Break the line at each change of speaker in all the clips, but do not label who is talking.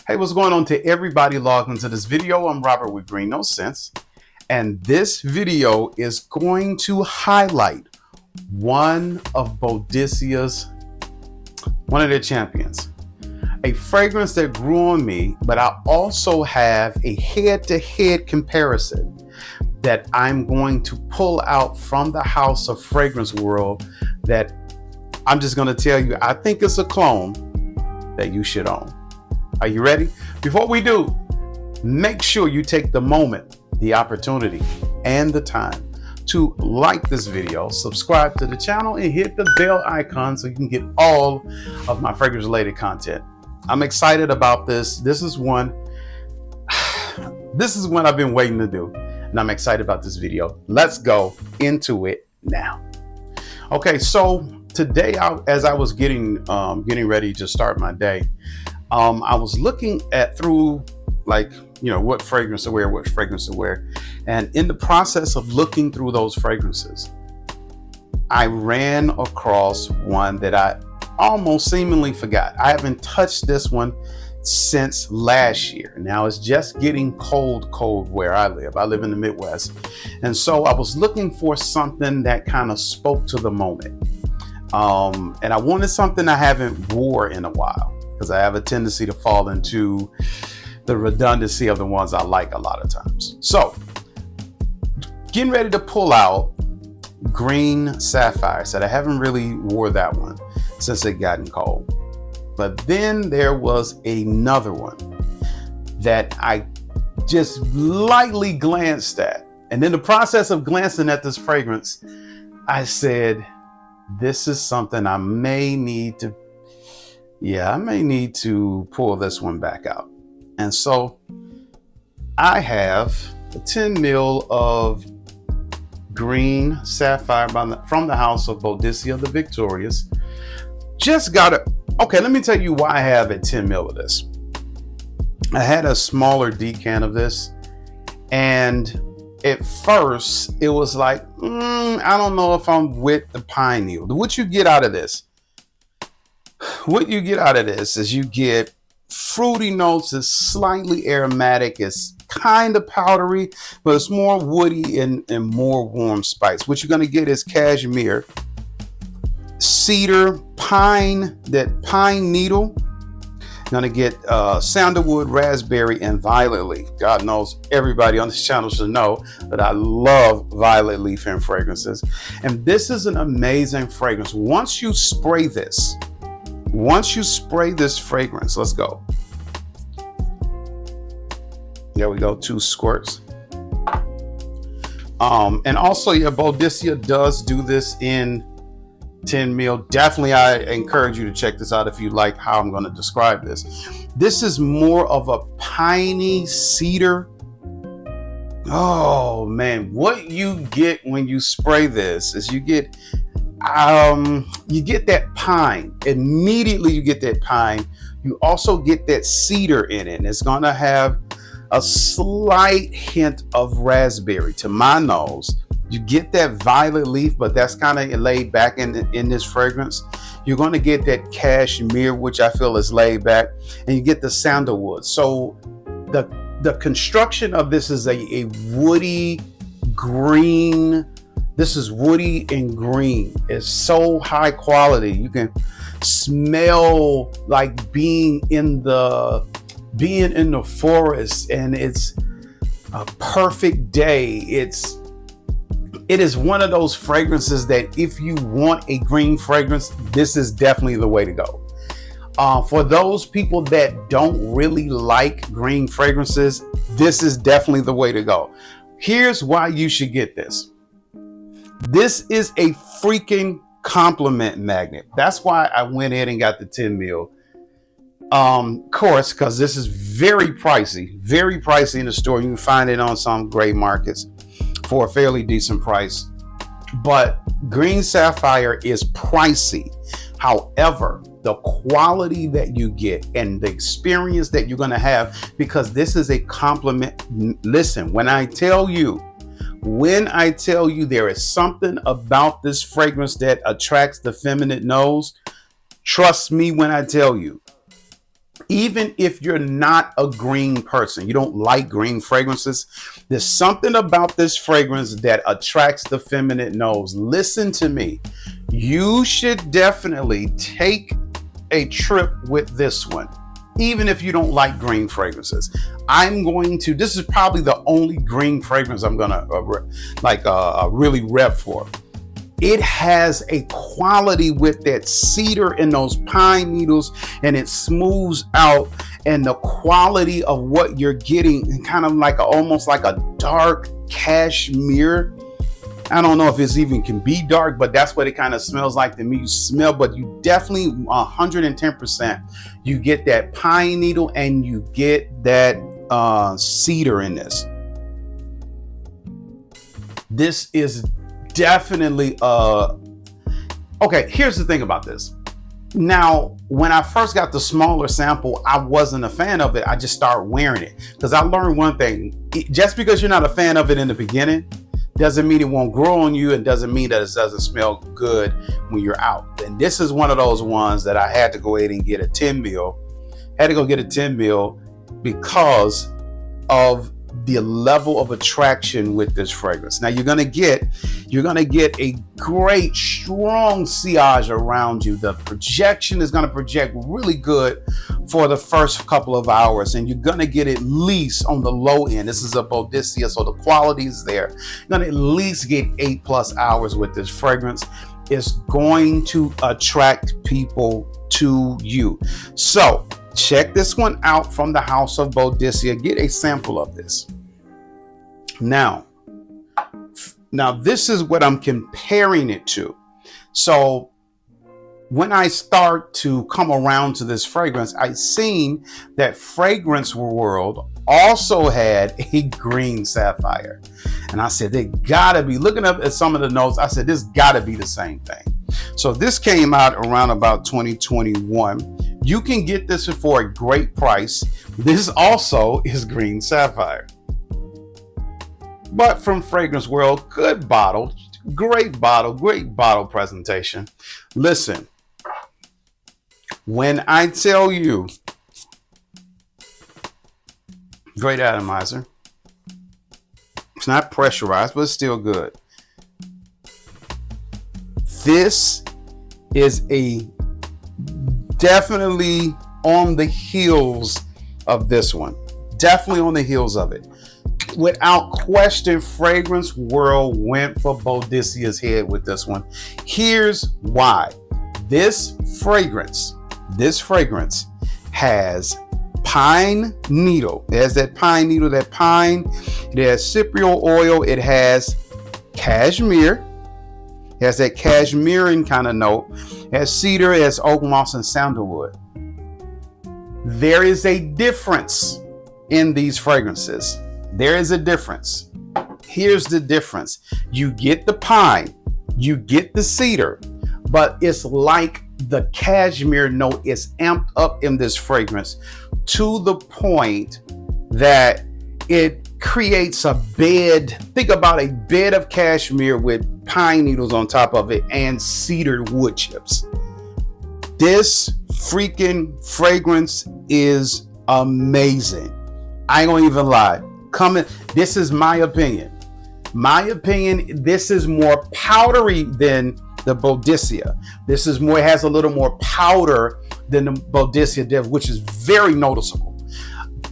Hey, what's going on to everybody logged into this video? I'm Robert with Green No Sense, and this video is going to highlight one of Boadicea's, one of their champions, a fragrance that grew on me, but I also have a head-to-head comparison that I'm going to pull out from the house of fragrance world that I'm just going to tell you, I think it's a clone that you should own. Are you ready? Before we do, make sure you take the moment, the opportunity, and the time to like this video, subscribe to the channel, and hit the bell icon so you can get all of my fragrance related content. I'm excited about this. This is one I've been waiting to do, and I'm excited about this video. Let's go into it now. Okay, so today, as I was getting ready to start my day, I was looking through what fragrance to wear, and in the process of looking through those fragrances, I ran across one that I almost seemingly forgot. I haven't touched this one since last year. Now it's just getting cold where I live. I live in the Midwest, and so I was looking for something that kind of spoke to the moment, and I wanted something I haven't wore in a while, because I have a tendency to fall into the redundancy of the ones I like a lot of times. So, getting ready to pull out Green Sapphire. Said I haven't really wore that one since it gotten cold. But then there was another one that I just lightly glanced at. And in the process of glancing at this fragrance, I said, this is something I may need to pull this one back out. And so I have a 10 ml of Green Sapphire from the house of Boadicea the Victorious. Okay, let me tell you why I have a 10 ml of this. I had a smaller decan of this, and at first it was like, I don't know if I'm with the pine needle. What you get out of this is you get fruity notes. It's slightly aromatic. It's kind of powdery, but it's more woody and more warm spice. What you're going to get is cashmere, cedar, pine, that pine needle. You're going to get sandalwood, raspberry, and violet leaf. God knows everybody on this channel should know that I love violet leaf in fragrances. And this is an amazing fragrance. Once you spray this fragrance, let's go. There we go, 2 squirts. And also, Boadicea does do this in 10 ml. Definitely, I encourage you to check this out if you like how I'm going to describe this. This is more of a piney cedar. Oh man, what you get when you spray this is you get that pine. Immediately you get that pine. You also get that cedar in it. And it's going to have a slight hint of raspberry to my nose. You get that violet leaf, but that's kind of laid back in this fragrance. You're going to get that cashmere, which I feel is laid back, and you get the sandalwood. So the construction of this is a woody green. This is woody and green. It's so high quality. You can smell like being in the forest, and it's a perfect day. It is one of those fragrances that if you want a green fragrance, this is definitely the way to go. For those people that don't really like green fragrances, this is definitely the way to go. Here's why you should get this. This is a freaking compliment magnet. That's why I went ahead and got the 10 ml. Of course, because this is very pricey in the store. You can find it on some gray markets for a fairly decent price. But Green Sapphire is pricey. However, the quality that you get and the experience that you're going to have, because this is a compliment. Listen, when I tell you there is something about this fragrance that attracts the feminine nose, trust me when I tell you. Even if you're not a green person, you don't like green fragrances, there's something about this fragrance that attracts the feminine nose. Listen to me. You should definitely take a trip with this one, even if you don't like green fragrances. This is probably the only green fragrance I'm going to really rep for. It has a quality with that cedar and those pine needles, and it smooths out, and the quality of what you're getting kind of like almost like a dark cashmere. I don't know if it's even can be dark, but that's what it kind of smells like to me. You smell, but you definitely 110%, you get that pine needle and you get that cedar in this. This is definitely okay. Here's the thing about this. Now, when I first got the smaller sample, I wasn't a fan of it. I just started wearing it because I learned one thing. Just because you're not a fan of it in the beginning doesn't mean it won't grow on you, and doesn't mean that it doesn't smell good when you're out. And this is one of those ones that I had to go ahead and get a 10 mil. Had to go get a 10 mil because of the level of attraction with this fragrance. Now you're gonna get a great strong sillage around you. The projection is gonna project really good for the first couple of hours, and you're gonna get at least on the low end. This is a Boadicea, so the quality is there. You're gonna at least get 8+ hours with this fragrance. It's going to attract people to you. So check this one out from the house of Boadicea. Get a sample of this. Now this is what I'm comparing it to. So when I start to come around to this fragrance, I seen that Fragrance World also had a green sapphire. And I said, they gotta be, looking up at some of the notes, I said, this gotta be the same thing. So this came out around about 2021. You can get this for a great price. This also is green sapphire. But from Fragrance World, good bottle, great bottle presentation. Listen, when I tell you, great atomizer. It's not pressurized, but it's still good. This is a definitely on the heels of this one. Definitely on the heels of it. Without question, Fragrance World went for Boadicea's head with this one. Here's why. This fragrance has pine needle. It has that pine needle, that pine. It has cypriol oil. It has cashmere. It has that cashmere kind of note. It has cedar. It has oak moss and sandalwood. There is a difference in these fragrances. There is a difference. Here's the difference. You get the pine, you get the cedar, but it's like the cashmere note is amped up in this fragrance to the point that it creates a bed. Think about a bed of cashmere with pine needles on top of it and cedar wood chips. This freaking fragrance is amazing. I ain't gonna even lie. This is my opinion. This is more powdery than the Boadicea. This is more, it has a little more powder than the Boadicea did, which is very noticeable.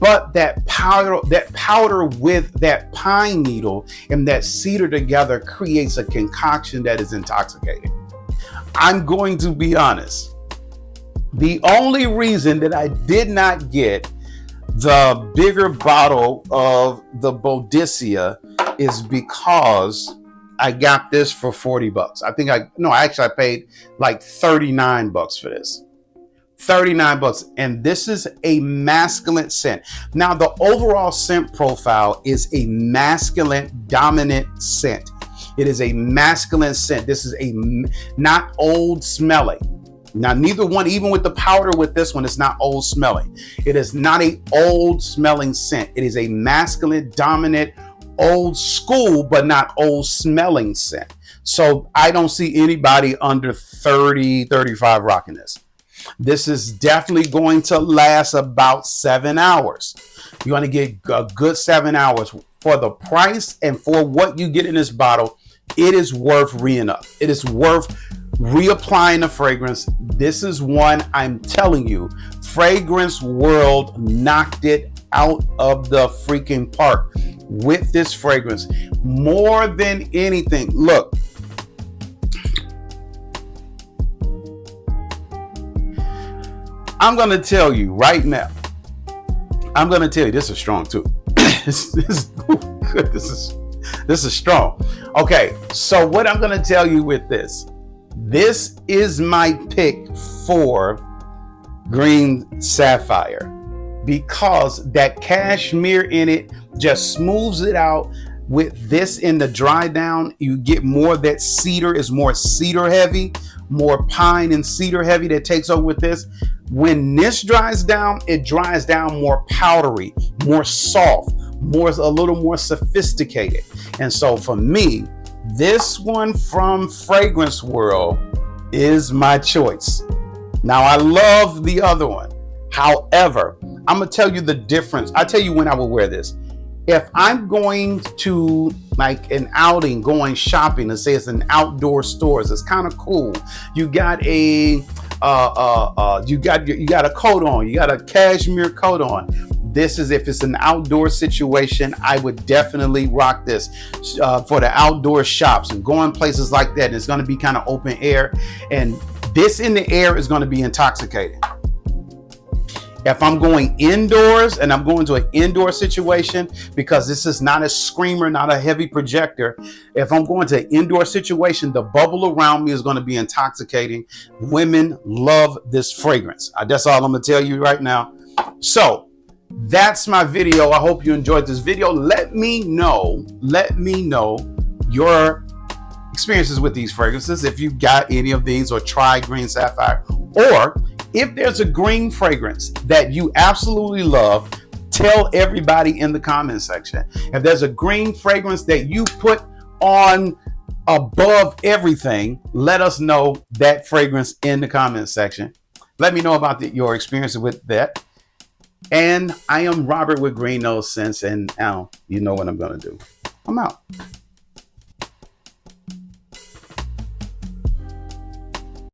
But that powder with that pine needle and that cedar together creates a concoction that is intoxicating. I'm going to be honest. The only reason that I did not get the bigger bottle of the Boadicea is because I got this for $40. I paid like $39 for this. $39, and this is a masculine scent. Now the overall scent profile is a masculine dominant scent. It is a masculine scent. This is not old smelling. Now, neither one, even with the powder with this one, it's not old smelling. It is not a old smelling scent. It is a masculine, dominant, old school, but not old smelling scent. So I don't see anybody under 30, 35 rocking this. This is definitely going to last about 7 hours. You're going to get a good 7 hours for the price and for what you get in this bottle. It is worth re-ing up. It is worth reapplying the fragrance. This is one, I'm telling you, Fragrance World knocked it out of the freaking park with this fragrance. More than anything, look, I'm going to tell you right now, I'm going to tell you, this is strong too. this is strong. Okay, so what I'm going to tell you with this is my pick for Green Sapphire, because that cashmere in it just smooths it out. With this in the dry down, you get more that cedar is more cedar heavy, more pine and cedar heavy that takes over with this. When this dries down, it dries down more powdery, more soft, a little more sophisticated. And so for me, this one from Fragrance World is my choice. Now, I love the other one. However, I'm going to tell you the difference. I'll tell you when I will wear this. If I'm going to like an outing, going shopping, and say it's an outdoor stores, it's kind of cool. You got a you got a coat on, you got a cashmere coat on. This is, if it's an outdoor situation, I would definitely rock this for the outdoor shops and going places like that. And it's going to be kind of open air, and this in the air is going to be intoxicating. If I'm going indoors and I'm going to an indoor situation, because this is not a screamer, not a heavy projector. If I'm going to an indoor situation, the bubble around me is going to be intoxicating. Women love this fragrance. That's all I'm going to tell you right now. So that's my video. I hope you enjoyed this video. Let me know your experiences with these fragrances. If you got any of these or tried Green Sapphire, or if there's a green fragrance that you absolutely love, tell everybody in the comment section. If there's a green fragrance that you put on above everything, let us know that fragrance in the comment section. Let me know about your experiences with that. And I am Robert with Green Nose Scents, and now you know what I'm going to do. I'm out.